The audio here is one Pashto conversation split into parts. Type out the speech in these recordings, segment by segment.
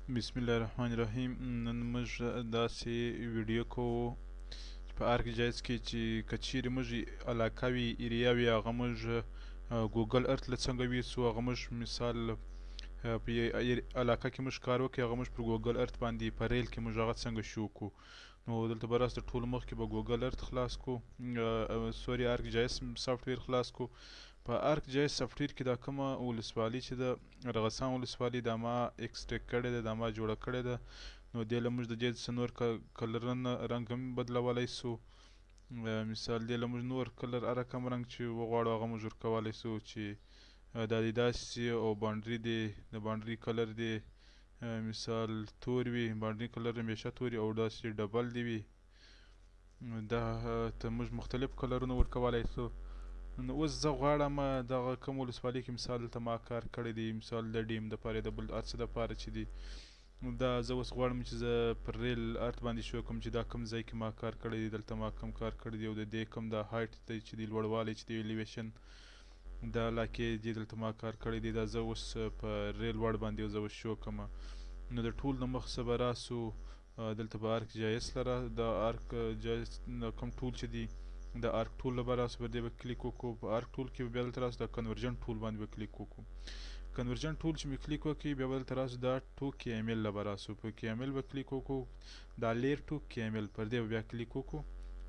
بسم الله الرحمن الرحیم. نن موږ داسې ویډیو کوو چې په آرک جایز کې چې که چیرې موږ علاقه وي ایریا وي هغه موږ ګوګل ارت له څنګه ویسو هغه موږ مثال په علاقه کې موږ کار وکړو هغه موږ پر ګوګل ارت باندې په ریل کې موږ هغه څنګه شو کو. نو دلته به راست ټول مخکې به ګوګل ارت خلاص کو سوري آرک جایز سافټویر خلاص کو. په آرک جایز سافټویر کې دا کومه ولسوالي چې د ارغسان ولسوالي دا ما ایکسټریک کړې ده دا ما جوړه کړې ده. نو دې له موږ د دې څه نور کلرونه رنګ هم بدلولی سو. مثال دې له موږ نور کلر هر رقم رنګ چې وغواړو هغه موږ ورکولی سو چې دا دې داسې او باونډري دې د باونډري کلر دې مثال تور وي باونډري کلر همیشه تور وي او داسې ډبل دې وي دا ته موږ مختلف کلرونه ورکولی سو. نو اوس زه غواړم دغه کوم ولسوالۍ کې مثال دلته ما کار کړی دی مثال د ډیم دپاره د بل هر څه دپاره چې دی دا زه اوس غواړم چې زه پر ریل ارت باندې شو کوم چې دا کوم ځای کې ما کار کړی دی دلته ما کوم کار کړی دی او د دې کوم دا هایټ دی چې دی لوړوالی چې دی الیویشن دا علاقې دي دلته ما کار کړی دی دا زه اوس په ریل وړ باندې زه اوس شو کوم. نو د ټول نه مخ څه به راسو دلته به آرک جایس لره د آرک جایس کوم ټول چې دی د آرک ټول له به راسو پر دې به کلیک وکړو په آرک ټول کې به بیا دلته راسو د کنورژن ټول باندې به کلیک وکړو. کنورژن ټول چې مې کلیک وکړي بیا به دلته راسو دا ټو کې ایم ایل له به راسو په کې ایم ایل به کلیک وکړو دا لیر ټو کې ایم ایل پر دې به بیا کلیک وکړو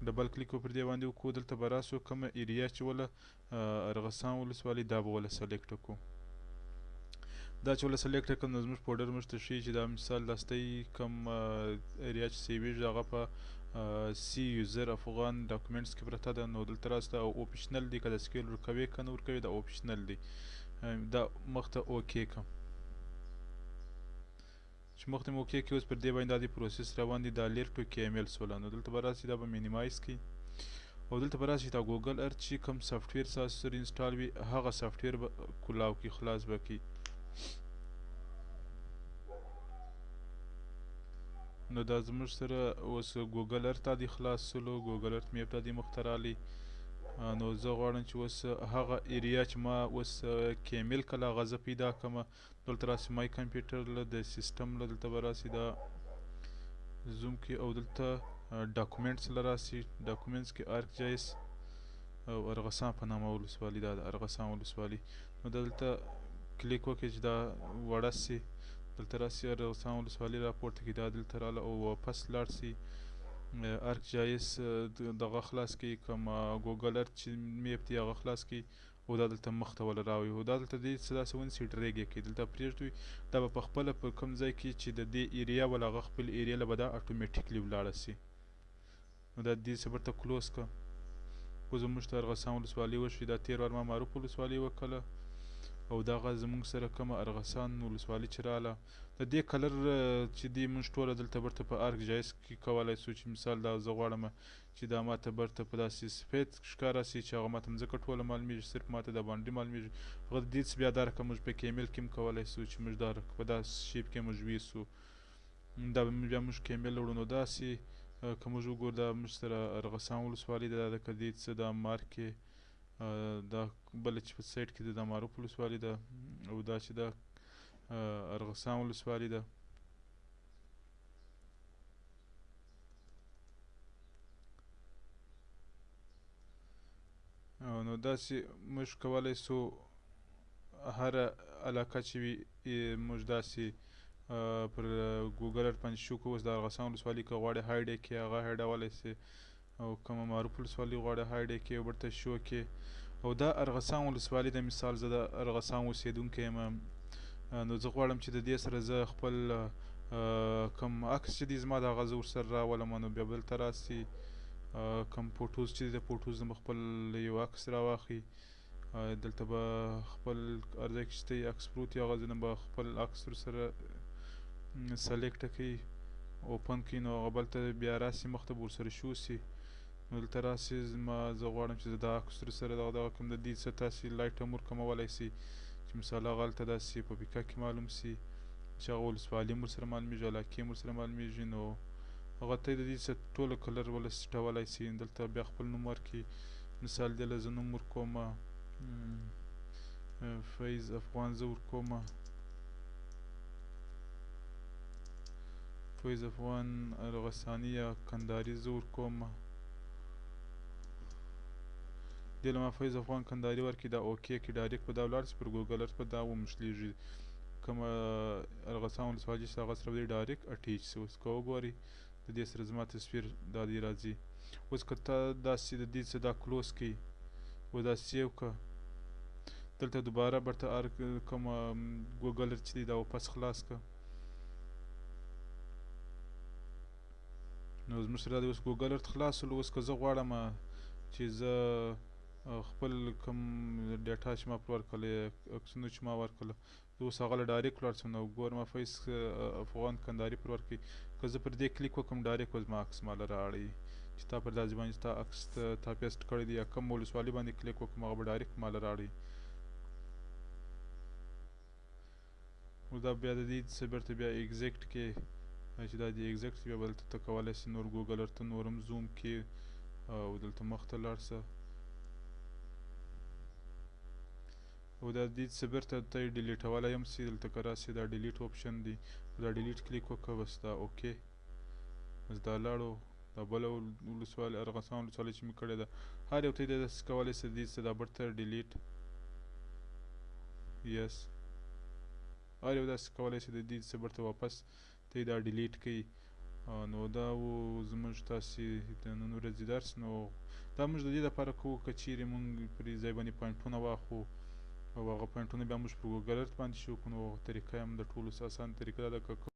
ډبل کلیک پر دې باندې وکړو دلته به راسو کومه ایریا چې وله ارغسان ولسوالي دا به وله سلیکټ کړو. دا چې وله سلیکټ کړم نو زموږ فولډر موږ ته ښیي چې دا مثال داستی کوم ایریا چې سیویږي هغه په سی یوزر افغان ډاکومنټس کې پرته ده. نو دلته راسته او اپشنل دی که د سکیل ورکوي که نه ورکوي دا اپشنل دی دا مخته اوکې کړم چې مخته مې اوکې کړي اوس پر دې باندې دا د پروسس روان دي دا لیر ټو کې ایم ایل سوله نو دلته به راسي دا به مینیمایز کړي او دلته به راسي دا ګوګل ارت چې کوم سافټویر ستاسو سره انسټال وي هغه سافټویر به کلاو کړي خلاص به کړي. نو دا زموږ سره اوس ګوګل ارت تا دی خلاص سلو ګوګل ارت میپ تا دی مخته رالی. نو زه غواړم چې اوس هغه ایریا چې ما اوس کیمیل کله هغه زه پیدا کړم دلته راسي مای کمپیوټر له د سیسټم له دلته به راسي دا زوم کې او دلته ډاکومنټس له راسي ډاکومنټس کې آرک جایس او ارغسان په نامه ولسوالي دا د ارغسان ولسوالي. نو دلته کلیک وکړئ چې دا وړه سي دلته راسي ارغسان ولسوالي راپورته کړي دا دلته راله او واپس لاړ سي آرک جایس دغه خلاص کړي کوم ګوګل ارت چې میپ دی هغه خلاص کړي او دا دلته مخته وله راوړي او دا دلته دې څه داسې ونیسي ډریګ یې کړي دلته پرېږدوي دا به په خپله په کوم ځای کې چې د دې ایریا وله هغه خپل ایریا له به دا اټومیټیکلي ولاړه سي. نو دا دې څه برته کلوز کړه خو زموږ ته ارغسان ولسوالي وشوي دا تېر وار ما معروف ولسوالي وکړله او دغه زموږ سره کومه ارغسان ولسوالي چې راله د دې کلر چې دی موږ ټوله دلته برته په آرک جایس کې کولی سو چې مثال دا زه غواړم چې دا ماته برته په داسې سفید ښکاره سي چې هغه ماته مځکه ټوله معلومیږي صرف ماته دا باونډري معلومیږي هغه د دې څه بیا دا رقم موږ په کیمیل کې هم کولی سو چې موږ دا په داسې شیپ کې موږ ویسو دا بیا موږ کیمیل وړو نو داسې که موږ وګورو دا موږ سره ارغسان ولسوالي ده دا که دې څه دا مارک کې دا بله چې په سایډ کې دا معروف ولسوالي ده او دا چې دا ارغسان ولسوالي ده. نو داسې موږ کولی سو هره علاقه چې وي موږ داسې پر ګوګل ارت باندې شو کوو اوس د ارغسان ولسوالي که غواړې هایډ یې کړې هغه هایډولی سي او کومه معروف ولسوالي غواړې هایډ یې کړې او ورته شو کړې او دا ارغسان ولسوالي د مثال زه د ارغسان اوسېدونکی یم نو زه غواړم چې د دې سره زه خپل کوم عکس چې دی زما د هغه زه ورسره راولم نو بیا به دلته راسي کوم فوټوز چې دی د فوټوز نه به خپل یو عکس راواخلي دلته به خپل هر ځای کې چې ته عکس پروت وي هغه ځای نه به خپل عکس ورسره سلیکټ کړي اوپن کړي نو هغه بلته بیا راسي مخته به ورسره شو سي نو دلته راسي زه غواړم چې زه دا عکس ورسره دغه کوم د دې څه تاسې لایټ هم ورکمولی سي چې مثال هغه هلته داسې په پیکه کې معلوم سي چې هغه ولسوالي هم ورسره معلومیږي علاقې هم ورسره معلومیږي نو هغه ته د دې څه ټوله کلر وله سیټولی سي دلته بیا خپل نوم ورکړي مثال دې له زه نوم ورکومه فیض افغان زه ورکومه فیض افغان ارغسانی یا کندهاري زه ورکوم. دې له ما فیض افغان کندهاري ورکړي دا اوکې کړي ډایرکټ به دا ولاړ شي پر ګوګل ارت به دا وموښلېږي کومه ارغسان ولسوالي چې هغه سره به دی ډایرکټ اټیچ شي. اوس که وګورئ د دې سره زما تصویر دا دی راځي. اوس که ته داسې د دې څه دا کلوز کړي او دا سیو کړه دلته دوباره برته کومه ګوګل ارت چې دی دا واپس خلاص کړه. نو زموږ سره دا دی اوس ګوګل ارت خلاص شول. اوس که زه غواړم چې زه خپل کوم ډیټا چې ما پر ورکړله عکسونه چې ما ورکړله زه اوس هغه له ډایرکټ ولاړ شم. نو ګورم فیض افغان کندهاري پر ورکړي که زه پر دې کلیک وکړم ډایرکټ به زما عکس ماله راوړي چې تا پر داسې باندې ستا عکس تا پیسټ کړی دی یا کوم ولسوالي باندې کلیک وکړم هغه به ډایرکټ ماله راوړي. اوس دا بیا د دې څه بیرته بیا ایګزیکټ کې چې دا دې ایګزیکټ بیا به دلته ته کولی شې نور ګوګل ارت ته نور هم زوم کې او دلته مخ ته لاړ شه او دا دې څه بیرته ته یې ډیلیټولی هم سي. دلته که راسې دا ډیلیټ اپشن دی دا ډیلیټ کلیک وکړه بس دا اوکې بس دا لاړو. دا بله ولسوالي ارغسان ولسوالي چې مې کړې ده هر یو ته یې داسې کولی شې دې څه دا بیرته ډیلیټ یس هر یو داسې کولی شي د دې څه بیرته واپس ته یې دا ډیلیټ کړي. نو دا و زموږ تاسې د نن ورځې درس. نو دا موږ د دې لپاره کوو که چیرې موږ پر دې ځای باندې پوینټونه واخلو او هغه پوینټونه بیا موږ په ګوګل ارت باندې شو کړو نو طریقه یې هم د ټولو څه اسانه طریقه ده که